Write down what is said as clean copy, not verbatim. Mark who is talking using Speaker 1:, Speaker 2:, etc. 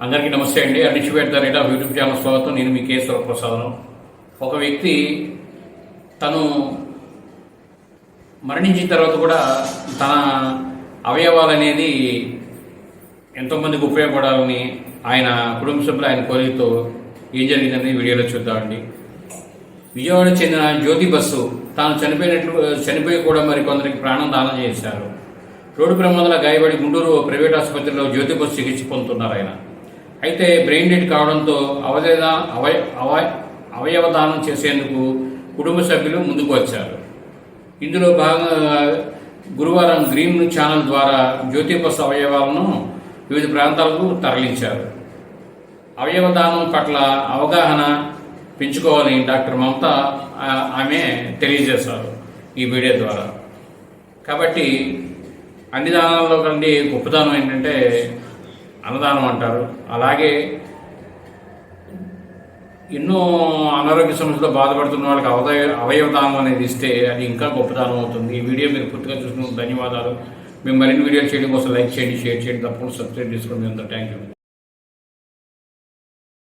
Speaker 1: అందరికీ నమస్తే అండి. అనిచిపెడతారేట యూట్యూబ్ ఛానల్ స్వాగతం. నేను మీ కేశవ ప్రసాదం. ఒక వ్యక్తి తను మరణించిన తర్వాత కూడా తన అవయవాలు అనేది ఎంతోమందికి ఉపయోగపడాలని ఆయన కుటుంబ సభ్యులు ఆయన కోరికతో ఏం జరిగిందని వీడియోలో చూద్దామండి. విజయవాడకు చెందిన జ్యోతి బస్సు తాను చనిపోయి కూడా మరి కొందరికి ప్రాణం దానం చేశారు. రోడ్డు ప్రమాదంలో గాయపడి గుంటూరు ప్రైవేట్ ఆసుపత్రిలో జ్యోతి బస్సు చికిత్స పొందుతున్నారు ఆయన. అయితే బ్రెయిన్ డెడ్ కావడంతో అవయవ దానం చేసేందుకు కుటుంబ సభ్యులు ముందుకు వచ్చారు. ఇందులో భాగంగా గురువారం గ్రీన్ ఛానల్ ద్వారా జ్యోతి బస్సు అవయవాలను వివిధ ప్రాంతాలకు తరలించారు. అవయవ దానం పట్ల అవగాహన పెంచుకోవాలని డాక్టర్ మమత ఆమె తెలియజేశారు ఈ వీడియో ద్వారా. కాబట్టి అన్ని దానాల్లో కంటే గొప్పదానం ఏంటంటే అన్నదానం అంటారు. అలాగే ఎన్నో అనారోగ్య సమస్యలతో బాధపడుతున్న వాళ్ళకి అవయవ దానం అనేది ఇస్తే అది ఇంకా గొప్పదానం అవుతుంది. ఈ వీడియో మీరు పూర్తిగా చూసినందుకు ధన్యవాదాలు. మేము మరిన్ని వీడియోలు చేయడం కోసం లైక్ చేయండి, షేర్ చేయండి, తప్పకుండా సబ్స్క్రైబ్ చేసుకోండి. అంత థ్యాంక్ యూ.